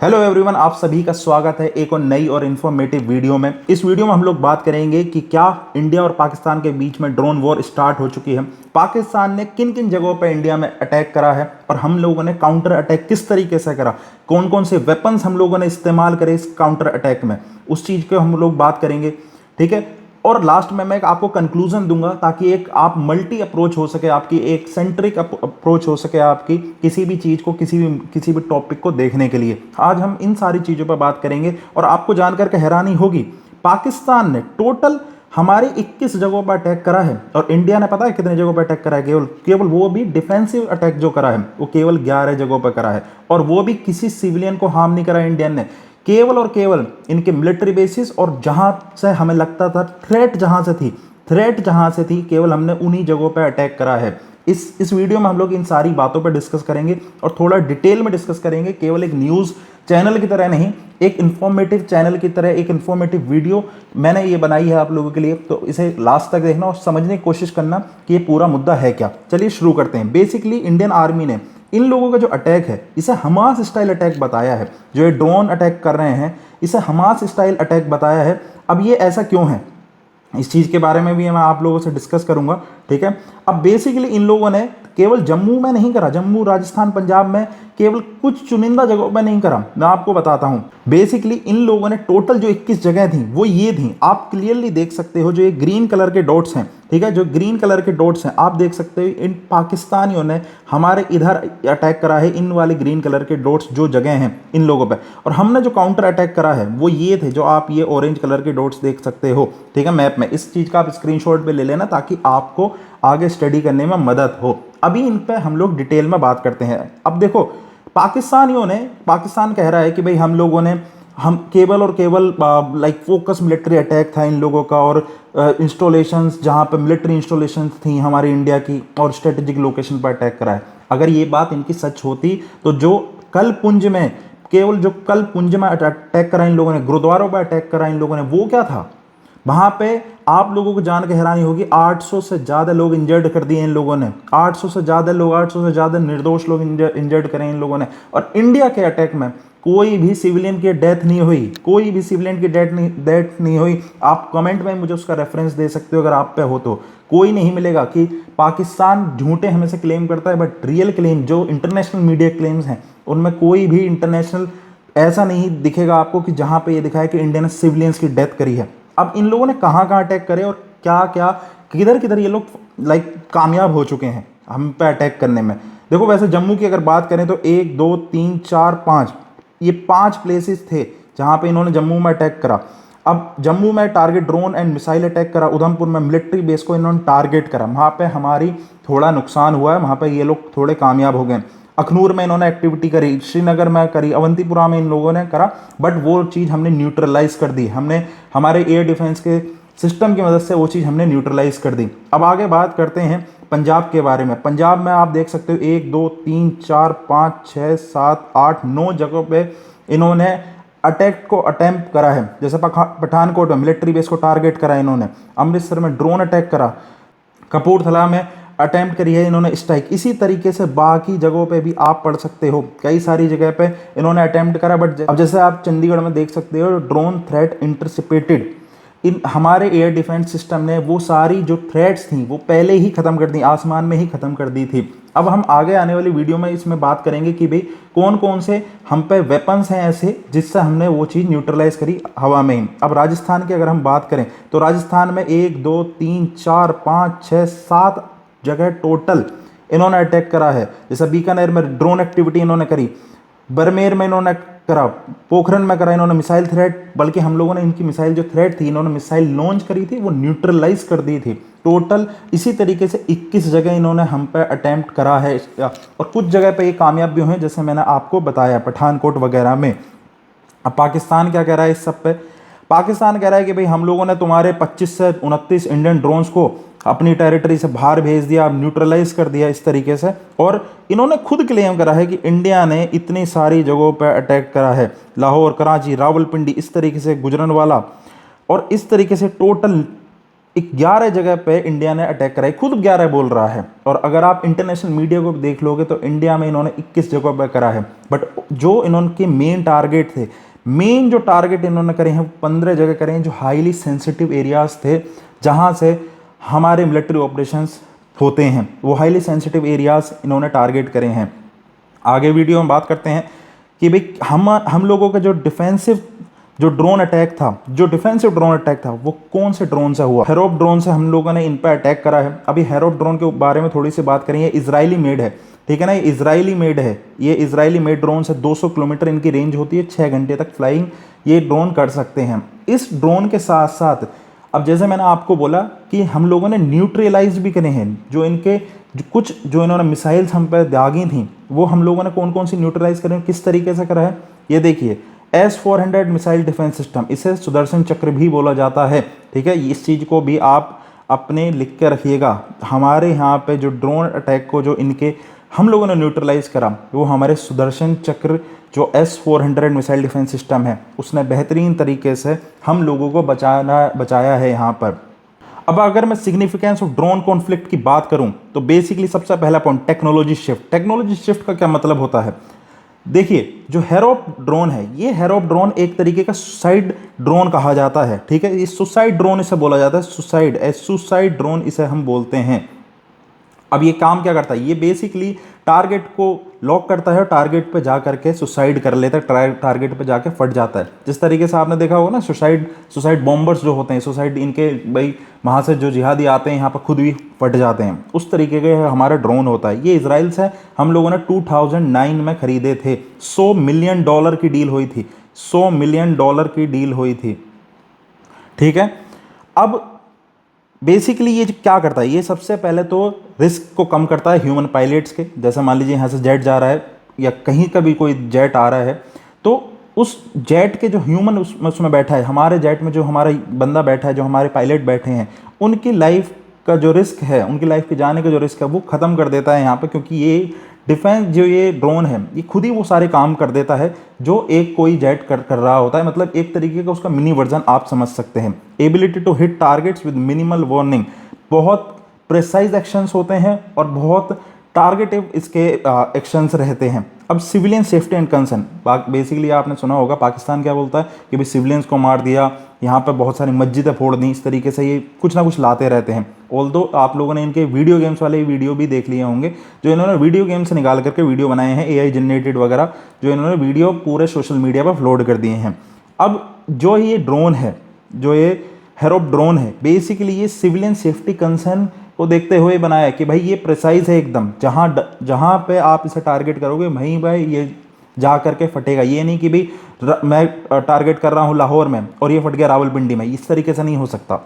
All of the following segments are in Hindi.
हेलो एवरीवन, आप सभी का स्वागत है एक और नई और इन्फॉर्मेटिव वीडियो में। इस वीडियो में हम लोग बात करेंगे कि क्या इंडिया और पाकिस्तान के बीच में ड्रोन वॉर स्टार्ट हो चुकी है, पाकिस्तान ने किन किन जगहों पर इंडिया में अटैक करा है और हम लोगों ने काउंटर अटैक किस तरीके से करा, कौन कौन से वेपन्स हम लोगों ने इस्तेमाल करे इस काउंटर अटैक में, उस चीज़ को हम लोग बात करेंगे। ठीक है, और लास्ट में मैं एक आपको कंक्लूजन दूंगा ताकि एक आप मल्टी अप्रोच हो सके, आपकी एक सेंट्रिक अप्रोच हो सके आपकी किसी भी चीज़ को, किसी भी टॉपिक को देखने के लिए। आज हम इन सारी चीज़ों पर बात करेंगे और आपको जानकर के हैरानी होगी, पाकिस्तान ने टोटल हमारे 21 जगहों पर अटैक करा है और इंडिया ने पता है कितने जगहों पर अटैक करा है। केवल केवल वो भी डिफेंसिव अटैक जो करा है वो केवल 11 जगहों पर करा है और वो भी किसी सिविलियन को हार्म नहीं करा इंडियन ने, केवल और केवल इनके मिलिट्री बेसिस और जहां से हमें लगता था थ्रेट जहां से थी केवल हमने उन्हीं जगहों पर अटैक करा है। इस वीडियो में हम लोग इन सारी बातों पर डिस्कस करेंगे और थोड़ा डिटेल में डिस्कस करेंगे, केवल एक न्यूज़ चैनल की तरह नहीं, एक इन्फॉर्मेटिव चैनल की तरह एक इन्फॉर्मेटिव वीडियो मैंने ये बनाई है आप लोगों के लिए। तो इसे लास्ट तक देखना और समझने की कोशिश करना कि ये पूरा मुद्दा है क्या। चलिए शुरू करते हैं। बेसिकली इंडियन आर्मी ने इन लोगों का जो अटैक है इसे हमास स्टाइल अटैक बताया है। जो ये ड्रोन अटैक कर रहे हैं इसे हमास स्टाइल अटैक बताया है। अब ये ऐसा क्यों है, इस चीज़ के बारे में भी मैं आप लोगों से डिस्कस करूंगा। ठीक है, अब बेसिकली इन लोगों ने केवल जम्मू में नहीं करा, जम्मू राजस्थान पंजाब में केवल कुछ चुनिंदा जगहों पर नहीं करा। मैं आपको बताता हूं, बेसिकली इन लोगों ने टोटल जो 21 जगह थी वो ये थी, आप क्लियरली देख सकते हो। जो ये ग्रीन कलर के डॉट्स हैं, ठीक है, जो ग्रीन कलर के डॉट्स हैं आप देख सकते हो, इन पाकिस्तानियों ने हमारे इधर अटैक करा है। इन वाले ग्रीन कलर के डॉट्स जो जगह हैं इन लोगों पे, और हमने जो काउंटर अटैक करा है वो ये थे जो आप ये ऑरेंज कलर के डॉट्स देख सकते हो। ठीक है, मैप में इस चीज़ का आप स्क्रीनशॉट पे ले लेना ताकि आपको आगे स्टडी करने में मदद हो। अभी इन पे हम लोग डिटेल में बात करते हैं। अब देखो, पाकिस्तान कह रहा है कि भाई हम केवल और केवल लाइक फोकस मिलिट्री अटैक था इन लोगों का, और इंस्टॉलेशंस जहां पे मिलिट्री इंस्टॉलेशंस थी हमारी इंडिया की और स्ट्रेटेजिक लोकेशन पर अटैक करा है। अगर ये बात इनकी सच होती तो जो कल पुंज में अटैक करा इन लोगों ने, गुरुद्वारों पर अटैक करा इन लोगों ने, वो क्या था वहां पे, आप लोगों को जान के हैरानी होगी 800 से ज्यादा लोग इंजर्ड कर दिए इन लोगों ने। 800 से ज्यादा निर्दोष लोग इंजर्ड करें इन लोगों ने। और इंडिया के अटैक में कोई भी सिविलियन की डेथ नहीं हुई। आप कमेंट में मुझे उसका रेफरेंस दे सकते हो अगर आप पे हो तो। कोई नहीं मिलेगा कि पाकिस्तान झूठे हमेशा क्लेम करता है, बट रियल क्लेम जो इंटरनेशनल मीडिया क्लेम्स हैं उनमें कोई भी इंटरनेशनल ऐसा नहीं दिखेगा आपको कि जहां पे ये दिखाया कि इंडिया ने सिविलियंस की डेथ करी है। अब इन लोगों ने कहाँ अटैक करे और क्या किधर ये लोग लाइक कामयाब हो चुके हैं हम पे अटैक करने में। देखो, वैसे जम्मू की अगर बात करें तो 1 2 3 4 5 ये 5 प्लेसेस थे जहां पे इन्होंने जम्मू में अटैक करा। अब जम्मू में target drone and missile attack करा, उधमपुर में मिलिट्री बेस को इन्होंने टारगेट करा, वहां पे हमारी थोड़ा नुकसान हुआ है, वहां पे ये लोग थोड़े कामयाब हो गए। अखनूर में इन्होंने एक्टिविटी करी, श्रीनगर में करी, अवंतीपुरा में इन लोगों ने करा, बट वो चीज़ हमने न्यूट्रलाइज कर दी। हमने हमारे एयर डिफेंस के सिस्टम की मदद से वो चीज़ हमने न्यूट्रलाइज कर दी। अब आगे बात करते हैं पंजाब के बारे में। पंजाब में आप देख सकते हो 1 2 3 4 5 6 7 8 9 जगहों पे इन्होंने अटैक को अटेम्प्ट करा है। जैसे पठानकोट में मिलिट्री बेस को टारगेट करा है इन्होंने, अमृतसर में ड्रोन अटैक करा, कपूरथला में अटेम्प्ट करी है इन्होंने स्ट्राइक। इसी तरीके से बाकी जगहों पे भी आप पढ़ सकते हो, कई सारी जगह पे इन्होंने अटेम्प्ट करा। बट अब जैसे आप चंडीगढ़ में देख सकते हो, ड्रोन थ्रेट इंटरसेप्टेड, इन हमारे एयर डिफेंस सिस्टम ने वो सारी जो थ्रेट्स थी वो पहले ही खत्म कर दी, आसमान में ही खत्म कर दी थी। अब हम आगे आने वाली वीडियो में इसमें बात करेंगे कि भाई कौन कौन से हम पे वेपन्स हैं ऐसे जिससे हमने वो चीज़ न्यूट्रलाइज करी हवा में ही। अब राजस्थान की अगर हम बात करें तो राजस्थान में 1 2 3 4 5 6 7 जगह टोटल इन्होंने अटैक करा है। जैसे बीकानेर में ड्रोन एक्टिविटी इन्होंने करी, बरमेर में इन्होंने करा, पोखरन में करा इन्होंने मिसाइल थ्रेट, बल्कि हम लोगों ने इनकी मिसाइल जो थ्रेट थी इन्होंने मिसाइल लॉन्च करी थी वो न्यूट्रलाइज कर दी थी। टोटल इसी तरीके से 21 जगह इन्होंने हम पे अटैम्प्ट करा है और कुछ जगह पे ये कामयाब भी हुए जैसे मैंने आपको बताया पठानकोट वगैरह में। अब पाकिस्तान क्या कह रहा है इस सब पे? पाकिस्तान कह रहा है कि भाई हम लोगों ने तुम्हारे 25 से 29 इंडियन ड्रोन्स को अपनी टेरिटरी से बाहर भेज दिया, न्यूट्रलाइज कर दिया इस तरीके से। और इन्होंने खुद क्लेम करा है कि इंडिया ने इतनी सारी जगहों पर अटैक करा है, लाहौर, कराची, रावलपिंडी, इस तरीके से गुजरनवाला, और इस तरीके से टोटल 11 जगह पे इंडिया ने अटैक कराई, खुद 11 बोल रहा है। और अगर आप इंटरनेशनल मीडिया को देख लोगे तो इंडिया में इन्होंने 21 जगह पे करा है। बट जो इन्होंने मेन टारगेट थे, मेन जो टारगेट इन्होंने करे हैं 15 जगह करे हैं जो हाईली सेंसिटिव एरियाज थे, जहां से हमारे मिलिट्री ऑपरेशंस होते हैं, वो हाईली सेंसिटिव एरियाज इन्होंने टारगेट करे हैं। आगे वीडियो में बात करते हैं कि भाई हम लोगों का जो डिफेंसिव जो ड्रोन अटैक था, जो डिफेंसिव ड्रोन अटैक था, वो कौन से ड्रोन से हुआ। हेरोप ड्रोन से हम लोगों ने इन पर अटैक करा है। अभी हेरोप ड्रोन के बारे में थोड़ी सी बात करें, ये इजरायली मेड है, ठीक है ना, ये इजरायली मेड है। ये इजरायली मेड ड्रोन से 200 किलोमीटर इनकी रेंज होती है, 6 घंटे तक फ्लाइंग ये ड्रोन कर सकते हैं। इस ड्रोन के साथ साथ अब जैसे मैंने आपको बोला कि हम लोगों ने न्यूट्रलाइज भी करे हैं, जो इनके जो इन्होंने मिसाइल्स हम पर दागी थी, वो हम लोगों ने कौन कौन सी न्यूट्रलाइज करें, किस तरीके से करा है, ये देखिए। S-400 मिसाइल डिफेंस सिस्टम, इसे सुदर्शन चक्र भी बोला जाता है, ठीक है। इस चीज़ को भी आप अपने लिख के रखिएगा। हमारे यहाँ पे जो ड्रोन अटैक को जो इनके हम लोगों ने न्यूट्रलाइज करा, वो हमारे सुदर्शन चक्र जो S-400 मिसाइल डिफेंस सिस्टम है, उसने बेहतरीन तरीके से हम लोगों को बचाया है यहाँ पर। अब अगर मैं सिग्निफिकेंस ऑफ ड्रोन कॉन्फ्लिक्ट की बात करूं तो बेसिकली सबसे पहला point technology shift. Technology shift का क्या मतलब होता है, देखिए जो हेरोप ड्रोन है, ये हेरोप ड्रोन एक तरीके का सुसाइड ड्रोन कहा जाता है, ठीक है। ये सुसाइड ड्रोन इसे बोला जाता है, सुसाइड ड्रोन इसे हम बोलते हैं। अब ये काम क्या करता है, ये बेसिकली टारगेट को लॉक करता है और टारगेट पे जा करके सुसाइड कर लेता है, टारगेट पे जाके फट जाता है। जिस तरीके से आपने देखा होगा ना, सुसाइड बॉम्बर्स जो होते हैं, सुसाइड इनके भाई वहाँ से जो जिहादी आते हैं यहाँ पर खुद भी फट जाते हैं, उस तरीके के हमारा ड्रोन होता है। ये इजराइल से हम लोगों ने 2009 में खरीदे थे। $100 मिलियन की डील हुई थी, $100 मिलियन की डील हुई थी, ठीक है। अब बेसिकली ये क्या करता है, ये सबसे पहले तो रिस्क को कम करता है ह्यूमन पायलट्स के। जैसे मान लीजिए यहाँ से जेट जा रहा है या कहीं का भी कोई जेट आ रहा है, तो उस जेट के जो ह्यूमन उसमें बैठा है, हमारे जेट में जो हमारा बंदा बैठा है, जो हमारे पायलट बैठे हैं, उनकी लाइफ का जो रिस्क है, उनकी लाइफ के जाने का जो रिस्क है, वो ख़त्म कर देता है यहाँ पे। क्योंकि ये डिफेंस जो ये ड्रोन है, ये खुद ही वो सारे काम कर देता है जो एक कोई जेट कर रहा होता है। मतलब एक तरीके का उसका मिनी वर्जन आप समझ सकते हैं। Ability to hit targets with minimal warning, बहुत प्रिसाइज एक्शंस होते हैं और बहुत टारगेटिव इसके एक्शंस रहते हैं। अब civilian safety and concern, basically आपने सुना होगा पाकिस्तान क्या बोलता है कि भाई सिविलियंस को मार दिया, यहाँ पर बहुत सारी मस्जिदें फोड़ दी, इस तरीके से ये कुछ ना कुछ लाते रहते हैं। ऑल्दो आप लोगों ने इनके वीडियो गेम्स वाले वीडियो भी देख लिए होंगे, जो इन्होंने वीडियो गेम से निकाल करके वीडियो बनाए हैं, AI जनरेटेड वगैरह, जो इन्होंने वीडियो पूरे सोशल मीडिया पर अपलोड कर दिए हैं। अब जो ये ड्रोन है, जो ये हेरोप ड्रोन है, बेसिकली ये सिविलियन सेफ्टी कंसर्न को देखते हुए बनाया है कि भाई ये प्रिसाइज है एकदम, जहाँ पे आप इसे टारगेट करोगे वहीं भाई ये जा करके फटेगा। ये नहीं कि भाई मैं टारगेट कर रहा हूँ लाहौर में और ये फट गया रावलपिंडी में, इस तरीके से नहीं हो सकता।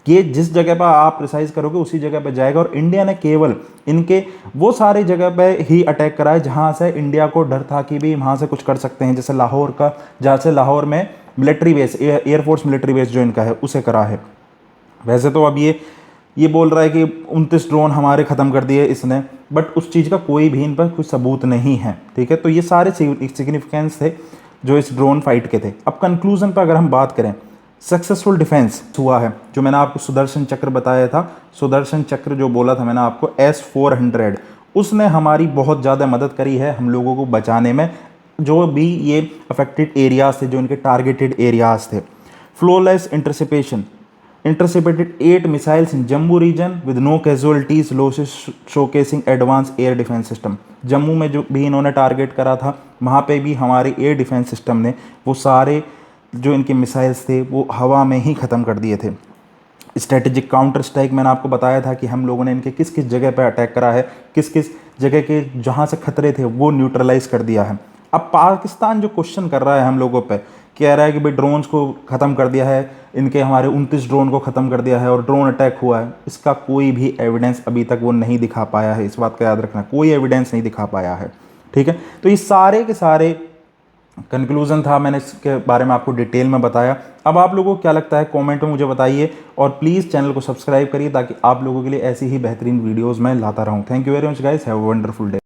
ये जिस जगह पर आप प्रिसाइज करोगे उसी जगह पे जाएगा। और इंडिया ने केवल इनके वो सारी जगह पे ही अटैक करा है जहाँ से इंडिया को डर था कि भी वहाँ से कुछ कर सकते हैं। जैसे लाहौर का, जैसे लाहौर में military base, air force military base जो इनका है, उसे करा है। वैसे तो अब ये बोल रहा है कि 29 ड्रोन हमारे ख़त्म कर दिए इसने, बट उस चीज़ का कोई भी इन पर कोई सबूत नहीं है, ठीक है। तो ये सारे सिग्निफिकेंस थे जो इस ड्रोन फाइट के थे। अब कंक्लूजन पर अगर हम बात करें, सक्सेसफुल डिफेंस हुआ है। जो मैंने आपको सुदर्शन चक्र बताया था, सुदर्शन चक्र जो बोला था मैंने आपको, S-400, उसने हमारी बहुत ज़्यादा मदद करी है हम लोगों को बचाने में, जो भी ये अफेक्टेड एरियाज थे, जो इनके टारगेटेड एरियाज थे। Flawless interception, intercepted 8 missiles in Jammu region with no casualties losses, showcasing advanced air defense system। Jammu में जो भी इन्होंने टारगेट करा था, वहाँ पे भी हमारे एयर डिफेंस सिस्टम ने वो सारे जो इनके मिसाइल्स थे वो हवा में ही ख़त्म कर दिए थे। स्ट्रेटेजिक काउंटर स्ट्राइक मैंने आपको बताया था कि हम लोगों ने इनके किस किस जगह पर अटैक करा है, किस किस जगह के जहाँ से खतरे थे वो न्यूट्रलाइज कर दिया है। अब पाकिस्तान जो क्वेश्चन कर रहा है हम लोगों पे, कह रहा है कि भाई ड्रोन्स को ख़त्म कर दिया है, इनके हमारे 29 ड्रोन को ख़त्म कर दिया है और ड्रोन अटैक हुआ है, इसका कोई भी एविडेंस अभी तक वो नहीं दिखा पाया है। इस बात का याद रखना, कोई एविडेंस नहीं दिखा पाया है, ठीक है। तो ये सारे के सारे कंक्लूजन था, मैंने इसके बारे में आपको डिटेल में बताया। अब आप लोगों को क्या लगता है कमेंट में मुझे बताइए, और प्लीज़ चैनल को सब्सक्राइब करिए ताकि आप लोगों के लिए ऐसी ही बेहतरीन वीडियोज़ मैं लाता रहूँ। Thank you very much guys, have a wonderful day.